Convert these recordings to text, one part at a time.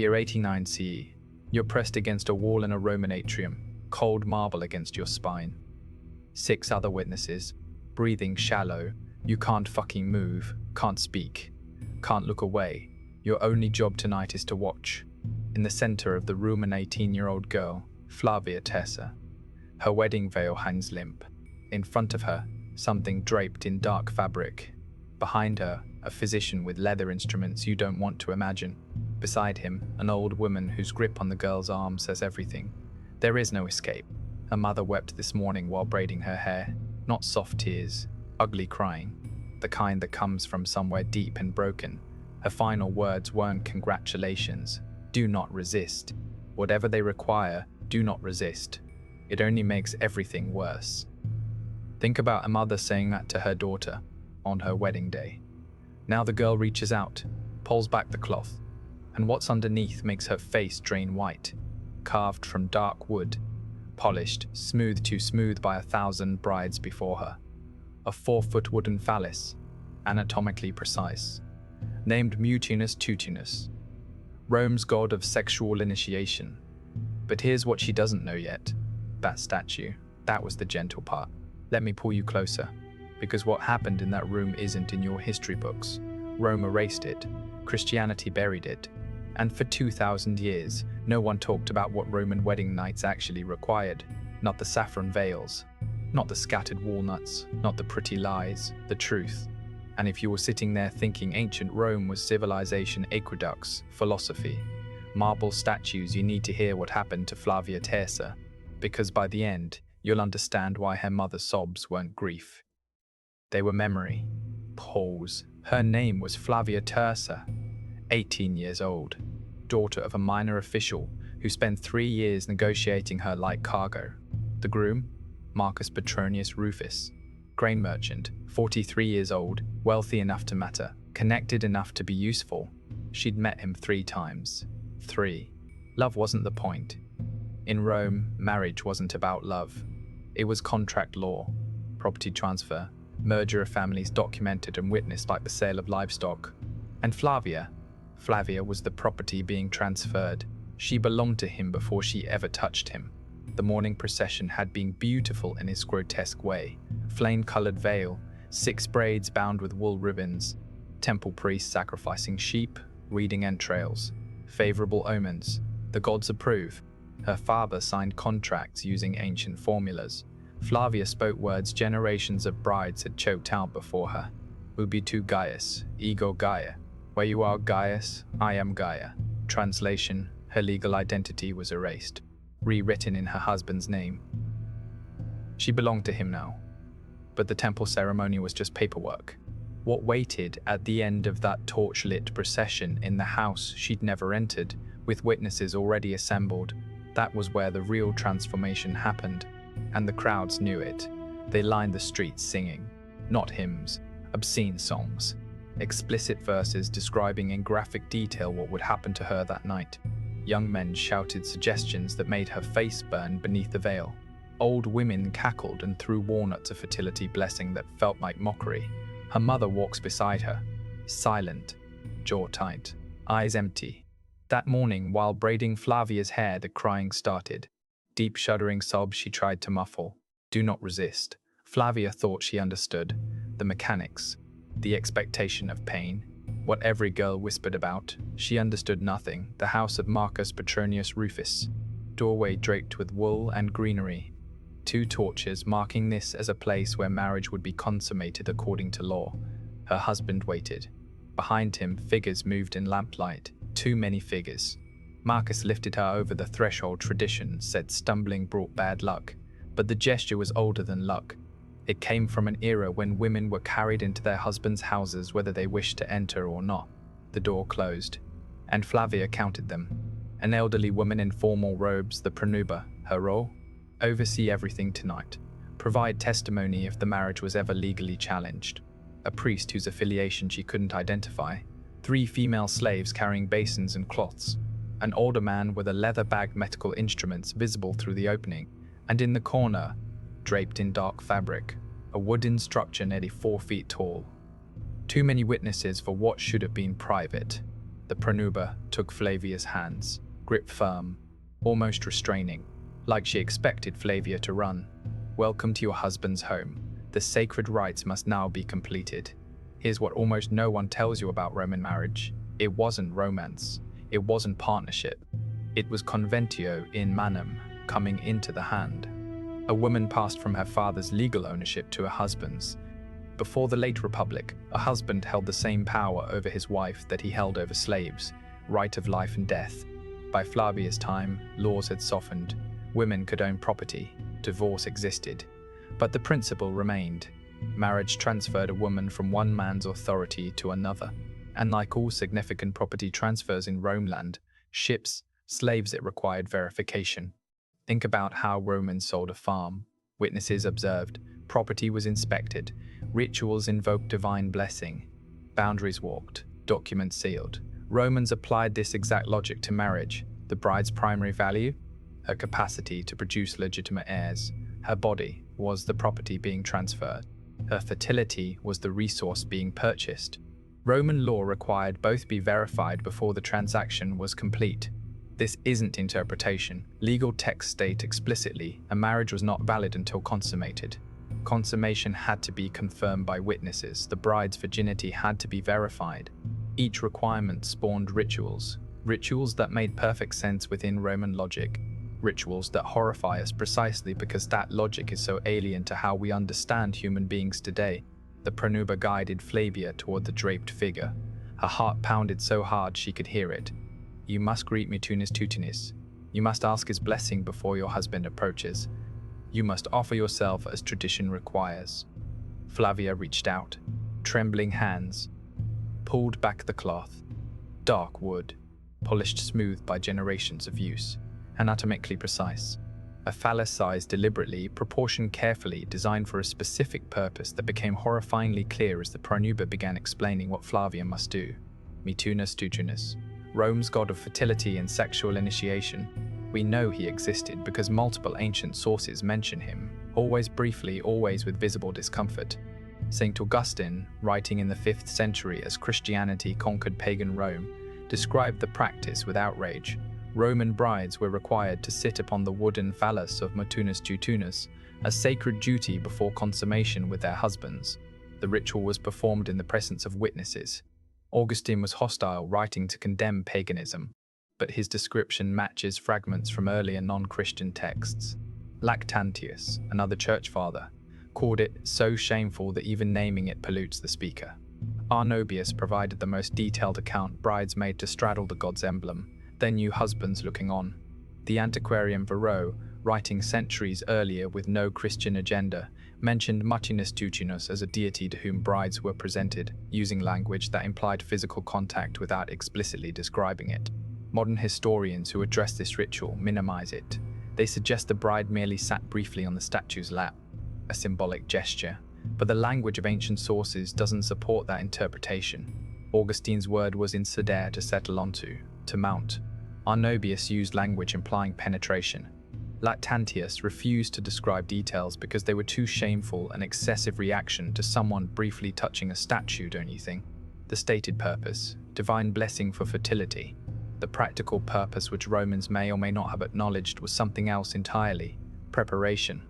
Year 89 CE. You're pressed against a wall in a Roman atrium, cold marble against your spine. 6 other witnesses, breathing shallow. You can't fucking move, can't speak, can't look away. Your only job tonight is to watch. In the center of the room, an 18-year-old girl, Flavia Tessa. Her wedding veil hangs limp. In front of her, something draped in dark fabric. Behind her, a physician with leather instruments you don't want to imagine. Beside him, an old woman whose grip on the girl's arm says everything. There is no escape. Her mother wept this morning while braiding her hair. Not soft tears, ugly crying. The kind that comes from somewhere deep and broken. Her final words weren't congratulations. Do not resist. Whatever they require, do not resist. It only makes everything worse. Think about a mother saying that to her daughter on her wedding day. Now the girl reaches out, pulls back the cloth, and what's underneath makes her face drain white, carved from dark wood, polished, smooth too smooth by 1,000 brides before her. A 4-foot wooden phallus, anatomically precise, named Mutunus Tutunus, Rome's god of sexual initiation. But here's what she doesn't know yet. That statue, that was the gentle part. Let me pull you closer, because what happened in that room isn't in your history books. Rome erased it, Christianity buried it, and for 2,000 years, no one talked about what Roman wedding nights actually required. Not the saffron veils, not the scattered walnuts, not the pretty lies, the truth. And if you were sitting there thinking ancient Rome was civilization, aqueducts, philosophy, marble statues, you need to hear what happened to Flavia Tessa, because by the end, you'll understand why her mother's sobs weren't grief. They were memory. Pause. Her name was Flavia Tessa, 18 years old, daughter of a minor official who spent 3 years negotiating her light cargo. The groom, Marcus Petronius Rufus, grain merchant, 43 years old, wealthy enough to matter, connected enough to be useful. She'd met him 3 times. 3. Love wasn't the point. In Rome, marriage wasn't about love. It was contract law, property transfer, merger of families documented and witnessed like the sale of livestock. And Flavia was the property being transferred. She belonged to him before she ever touched him. The morning procession had been beautiful in its grotesque way. Flame-colored veil, 6 braids bound with wool ribbons, temple priests sacrificing sheep, reading entrails, favorable omens. The gods approve. Her father signed contracts using ancient formulas. Flavia spoke words generations of brides had choked out before her. Ubi tu Gaius, ego Gaia. Where you are Gaius, I am Gaia. Translation, her legal identity was erased, rewritten in her husband's name. She belonged to him now, but the temple ceremony was just paperwork. What waited at the end of that torch-lit procession in the house she'd never entered, with witnesses already assembled, that was where the real transformation happened, and the crowds knew it. They lined the streets singing, not hymns, obscene songs, explicit verses describing in graphic detail what would happen to her that night. Young men shouted suggestions that made her face burn beneath the veil. Old women cackled and threw walnuts a fertility blessing that felt like mockery. Her mother walks beside her, silent, jaw tight, eyes empty. That morning, while braiding Flavia's hair, the crying started. Deep shuddering sobs she tried to muffle. Do not resist. Flavia thought she understood. The mechanics, the expectation of pain, what every girl whispered about. She understood nothing. The house of Marcus Petronius Rufus. Doorway draped with wool and greenery. 2 torches marking this as a place where marriage would be consummated according to law. Her husband waited. Behind him, figures moved in lamplight. Too many figures. Marcus lifted her over the threshold. Tradition said stumbling brought bad luck, but the gesture was older than luck. It came from an era when women were carried into their husbands' houses whether they wished to enter or not. The door closed, and Flavia counted them. An elderly woman in formal robes, the pronuba, her role? Oversee everything tonight. Provide testimony if the marriage was ever legally challenged. A priest whose affiliation she couldn't identify. 3 female slaves carrying basins and cloths. An older man with a leather-bagged medical instruments visible through the opening, and in the corner, draped in dark fabric, a wooden structure nearly 4 feet tall. Too many witnesses for what should have been private. The pronuba took Flavia's hands, gripped firm, almost restraining, like she expected Flavia to run. "Welcome to your husband's home. The sacred rites must now be completed. Here's what almost no one tells you about Roman marriage. It wasn't romance. It wasn't partnership. It was conventio in manum, coming into the hand. A woman passed from her father's legal ownership to her husband's. Before the late Republic, a husband held the same power over his wife that he held over slaves, right of life and death. By Flavia's time, laws had softened. Women could own property. Divorce existed. But the principle remained. Marriage transferred a woman from one man's authority to another. And like all significant property transfers in Romeland, ships, slaves, it required verification. Think about how Romans sold a farm. Witnesses observed, property was inspected, rituals invoked divine blessing, boundaries walked, documents sealed. Romans applied this exact logic to marriage. The bride's primary value? Her capacity to produce legitimate heirs. Her body was the property being transferred. Her fertility was the resource being purchased. Roman law required both be verified before the transaction was complete. This isn't interpretation. Legal texts state explicitly a marriage was not valid until consummated. Consummation had to be confirmed by witnesses. The bride's virginity had to be verified. Each requirement spawned rituals. Rituals that made perfect sense within Roman logic. Rituals that horrify us precisely because that logic is so alien to how we understand human beings today. The pronuba guided Flavia toward the draped figure. Her heart pounded so hard she could hear it. "You must greet Mutunus Tutunus. You must ask his blessing before your husband approaches. You must offer yourself as tradition requires." Flavia reached out, trembling hands, pulled back the cloth. Dark wood, polished smooth by generations of use, anatomically precise. A phallus sized deliberately, proportioned carefully, designed for a specific purpose that became horrifyingly clear as the pronuba began explaining what Flavia must do. Mutunus Tutunus, Rome's god of fertility and sexual initiation. We know he existed because multiple ancient sources mention him, always briefly, always with visible discomfort. St. Augustine, writing in the 5th century as Christianity conquered pagan Rome, described the practice with outrage. Roman brides were required to sit upon the wooden phallus of Mutunus Tutunus, a sacred duty before consummation with their husbands. The ritual was performed in the presence of witnesses. Augustine was hostile, writing to condemn paganism, but his description matches fragments from earlier non-Christian texts. Lactantius, another church father, called it so shameful that even naming it pollutes the speaker. Arnobius provided the most detailed account: brides made to straddle the god's emblem, their new husbands looking on. The antiquarian Varro, writing centuries earlier with no Christian agenda, mentioned Mutunus Tutunus as a deity to whom brides were presented, using language that implied physical contact without explicitly describing it. Modern historians who address this ritual minimize it. They suggest the bride merely sat briefly on the statue's lap, a symbolic gesture, but the language of ancient sources doesn't support that interpretation. Augustine's word was in seder, to settle onto, to mount. Arnobius used language implying penetration. Lactantius refused to describe details because they were too shameful, an excessive reaction to someone briefly touching a statue, don't you think? The stated purpose, divine blessing for fertility. The practical purpose, which Romans may or may not have acknowledged, was something else entirely: preparation,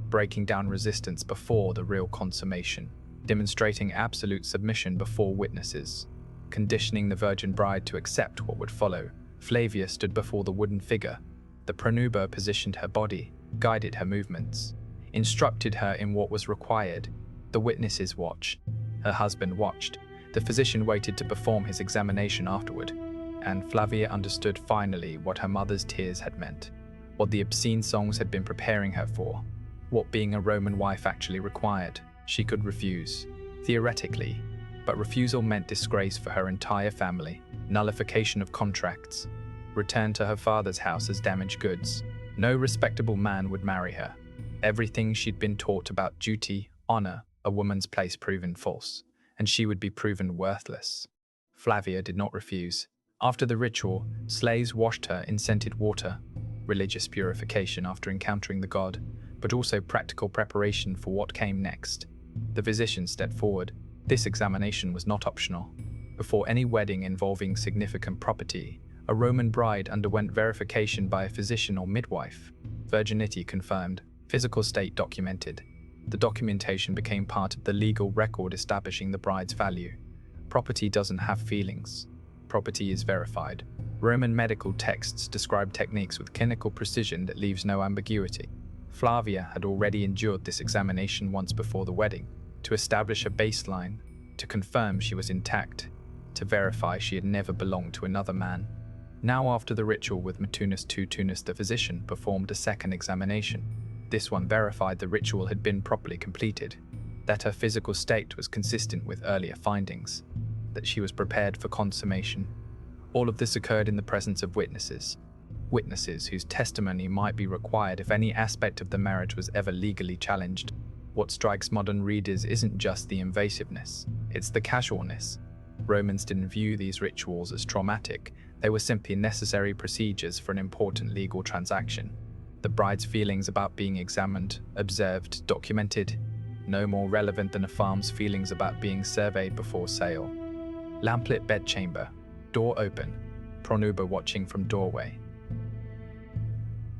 breaking down resistance before the real consummation, demonstrating absolute submission before witnesses, conditioning the virgin bride to accept what would follow. Flavia stood before the wooden figure. The pronuba positioned her body, guided her movements, instructed her in what was required. The witnesses watched. Her husband watched. The physician waited to perform his examination afterward. And Flavia understood finally what her mother's tears had meant, what the obscene songs had been preparing her for, what being a Roman wife actually required. She could refuse, theoretically, but refusal meant disgrace for her entire family, nullification of contracts, return to her father's house as damaged goods. No respectable man would marry her. Everything she'd been taught about duty, honor, a woman's place proven false, and she would be proven worthless. Flavia did not refuse. After the ritual, slaves washed her in scented water, religious purification after encountering the god, but also practical preparation for what came next. The physician stepped forward. This examination was not optional. Before any wedding involving significant property, a Roman bride underwent verification by a physician or midwife. Virginity confirmed, physical state documented. The documentation became part of the legal record establishing the bride's value. Property doesn't have feelings. Property is verified. Roman medical texts describe techniques with clinical precision that leaves no ambiguity. Flavia had already endured this examination once before the wedding, to establish a baseline, to confirm she was intact, to verify she had never belonged to another man. Now, after the ritual with Mutunus Tutunus, the physician performed a second examination. This one verified the ritual had been properly completed, that her physical state was consistent with earlier findings, that she was prepared for consummation. All of this occurred in the presence of witnesses whose testimony might be required if any aspect of the marriage was ever legally challenged. What strikes modern readers isn't just the invasiveness, it's the casualness. Romans didn't view these rituals as traumatic, they were simply necessary procedures for an important legal transaction. The bride's feelings about being examined, observed, documented, no more relevant than a farm's feelings about being surveyed before sale. Lamplit bedchamber, door open, pronuba watching from doorway.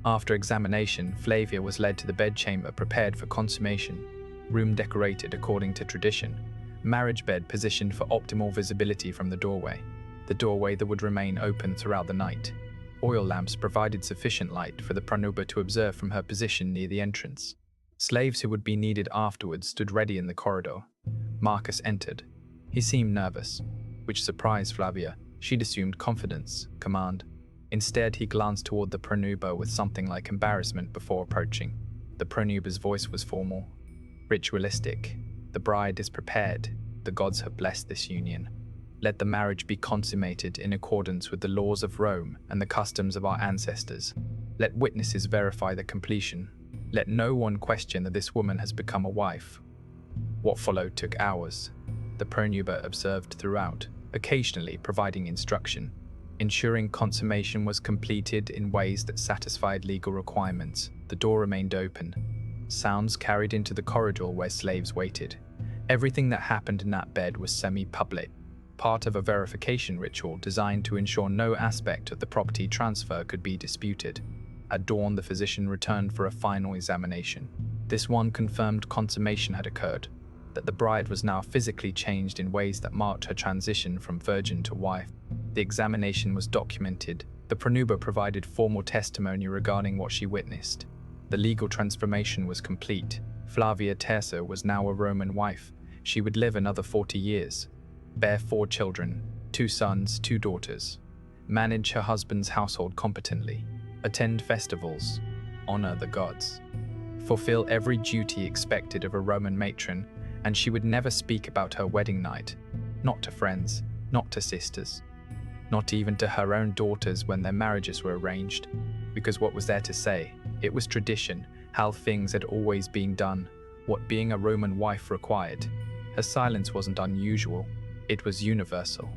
After examination, Flavia was led to the bedchamber prepared for consummation, room decorated according to tradition, marriage bed positioned for optimal visibility from the doorway that would remain open throughout the night. Oil lamps provided sufficient light for the pronuba to observe from her position near the entrance. Slaves who would be needed afterwards stood ready in the corridor. Marcus entered. He seemed nervous, which surprised Flavia. She'd assumed confidence, command. Instead, he glanced toward the pronuba with something like embarrassment before approaching. The pronuba's voice was formal, ritualistic. The bride is prepared. The gods have blessed this union. Let the marriage be consummated in accordance with the laws of Rome and the customs of our ancestors. Let witnesses verify the completion. Let no one question that this woman has become a wife. What followed took hours. The pronuba observed throughout, occasionally providing instruction, ensuring consummation was completed in ways that satisfied legal requirements. The door remained open. Sounds carried into the corridor where slaves waited. Everything that happened in that bed was semi-public, part of a verification ritual designed to ensure no aspect of the property transfer could be disputed. At dawn, the physician returned for a final examination. This one confirmed consummation had occurred, that the bride was now physically changed in ways that marked her transition from virgin to wife. The examination was documented. The pronuba provided formal testimony regarding what she witnessed. The legal transformation was complete. Flavia Tersa was now a Roman wife. She would live another 40 years, bear 4 children, 2 sons, 2 daughters, manage her husband's household competently, attend festivals, honor the gods, fulfill every duty expected of a Roman matron, and she would never speak about her wedding night, not to friends, not to sisters, not even to her own daughters when their marriages were arranged, because what was there to say? It was tradition, how things had always been done, what being a Roman wife required. Her silence wasn't unusual, it was universal.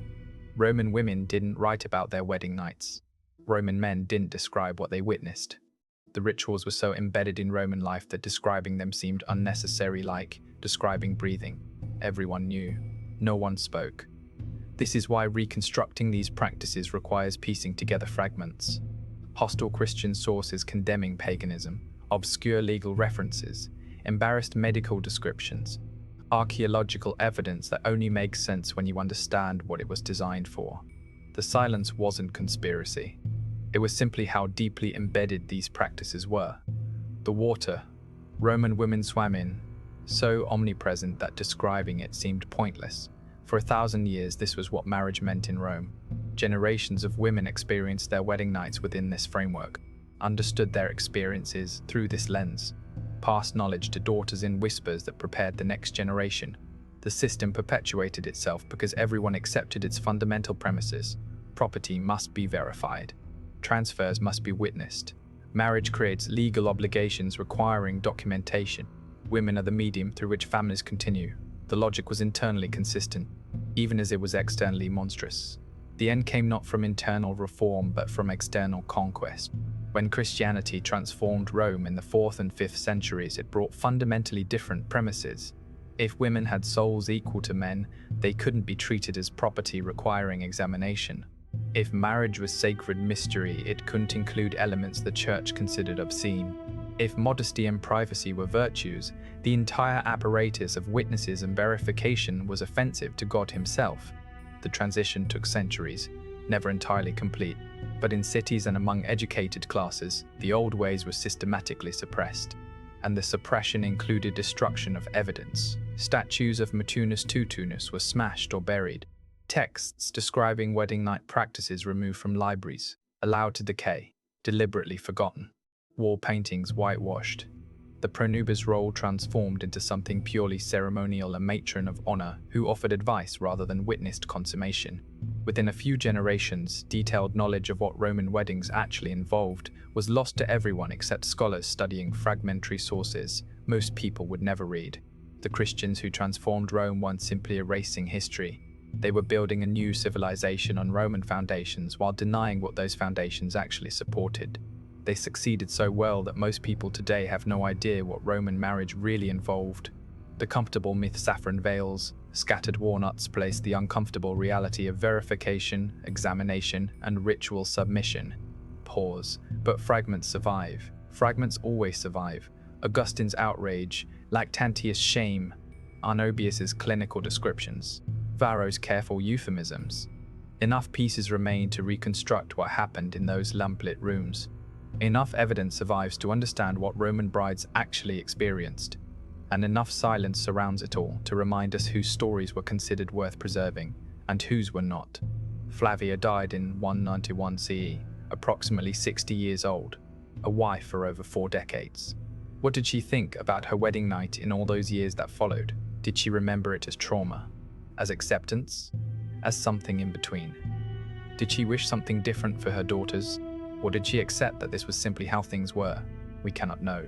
Roman women didn't write about their wedding nights. Roman men didn't describe what they witnessed. The rituals were so embedded in Roman life that describing them seemed unnecessary, like describing breathing. Everyone knew. No one spoke. This is why reconstructing these practices requires piecing together fragments. Hostile Christian sources condemning paganism, obscure legal references, embarrassed medical descriptions, archaeological evidence that only makes sense when you understand what it was designed for. The silence wasn't conspiracy. It was simply how deeply embedded these practices were. The water Roman women swam in, so omnipresent that describing it seemed pointless. For 1,000 years, this was what marriage meant in Rome. Generations of women experienced their wedding nights within this framework, understood their experiences through this lens, passed knowledge to daughters in whispers that prepared the next generation. The system perpetuated itself because everyone accepted its fundamental premises. Property must be verified. Transfers must be witnessed. Marriage creates legal obligations requiring documentation. Women are the medium through which families continue. The logic was internally consistent, even as it was externally monstrous. The end came not from internal reform, but from external conquest. When Christianity transformed Rome in the 4th and 5th centuries, it brought fundamentally different premises. If women had souls equal to men, they couldn't be treated as property requiring examination. If marriage was sacred mystery, it couldn't include elements the church considered obscene. If modesty and privacy were virtues, the entire apparatus of witnesses and verification was offensive to God himself. The transition took centuries, never entirely complete, but in cities and among educated classes, the old ways were systematically suppressed. And the suppression included destruction of evidence. Statues of Mutunus Tutunus were smashed or buried. Texts describing wedding night practices removed from libraries, allowed to decay, deliberately forgotten. Wall paintings whitewashed. The pronubis role transformed into something purely ceremonial, a matron of honor who offered advice rather than witnessed consummation. Within a few generations, detailed knowledge of what Roman weddings actually involved was lost to everyone except scholars studying fragmentary sources most people would never read. The Christians who transformed Rome weren't simply erasing history. They were building a new civilization on Roman foundations while denying what those foundations actually supported. They succeeded so well that most people today have no idea what Roman marriage really involved. The comfortable myth saffron veils, scattered walnuts place the uncomfortable reality of verification, examination, and ritual submission. Pause. But fragments survive. Fragments always survive. Augustine's outrage, Lactantius' shame, Arnobius's clinical descriptions, Varro's careful euphemisms. Enough pieces remain to reconstruct what happened in those lamplit rooms. Enough evidence survives to understand what Roman brides actually experienced, and enough silence surrounds it all to remind us whose stories were considered worth preserving and whose were not. Flavia died in 191 CE, approximately 60 years old, a wife for over 4 decades. What did she think about her wedding night in all those years that followed? Did she remember it as trauma, as acceptance, as something in between? Did she wish something different for her daughters? Or did she accept that this was simply how things were? We cannot know.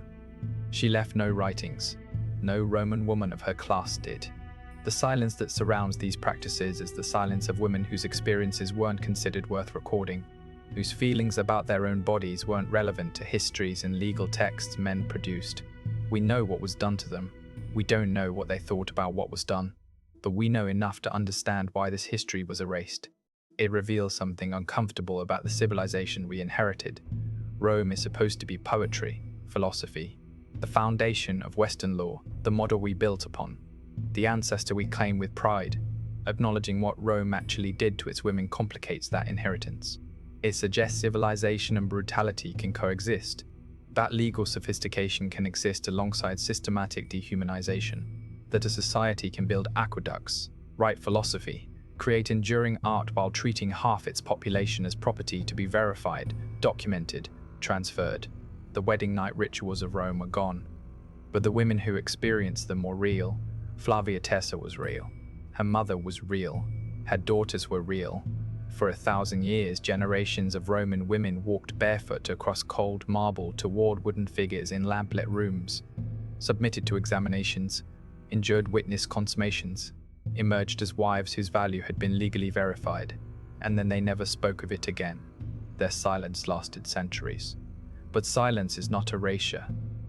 She left no writings. No Roman woman of her class did. The silence that surrounds these practices is the silence of women whose experiences weren't considered worth recording, whose feelings about their own bodies weren't relevant to histories and legal texts men produced. We know what was done to them. We don't know what they thought about what was done, but we know enough to understand why this history was erased. It reveals something uncomfortable about the civilization we inherited. Rome is supposed to be poetry, philosophy, the foundation of Western law, the model we built upon, the ancestor we claim with pride. Acknowledging what Rome actually did to its women complicates that inheritance. It suggests civilization and brutality can coexist, that legal sophistication can exist alongside systematic dehumanization, that a society can build aqueducts, write philosophy, create enduring art while treating half its population as property to be verified, documented, transferred. The wedding night rituals of Rome were gone, but the women who experienced them were real. Flavia Tessa was real. Her mother was real. Her daughters were real. For 1,000 years, generations of Roman women walked barefoot across cold marble toward wooden figures in lamplit rooms, submitted to examinations, endured witness consummations, emerged as wives whose value had been legally verified, and then they never spoke of it again. Their silence lasted centuries. But silence is not erasure,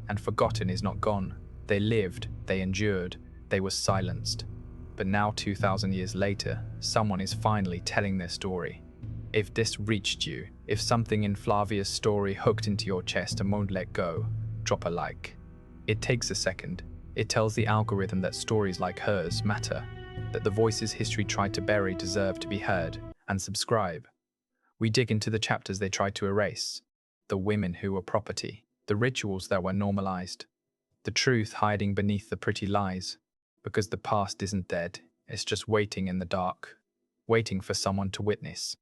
and forgotten is not gone. They lived, they endured, they were silenced. But now 2,000 years later, someone is finally telling their story. If this reached you, if something in Flavia's story hooked into your chest and won't let go, drop a like. It takes a second. It tells the algorithm that stories like hers matter, that the voices history tried to bury deserve to be heard, and subscribe. We dig into the chapters they tried to erase, the women who were property, the rituals that were normalized, the truth hiding beneath the pretty lies, because the past isn't dead, it's just waiting in the dark, waiting for someone to witness.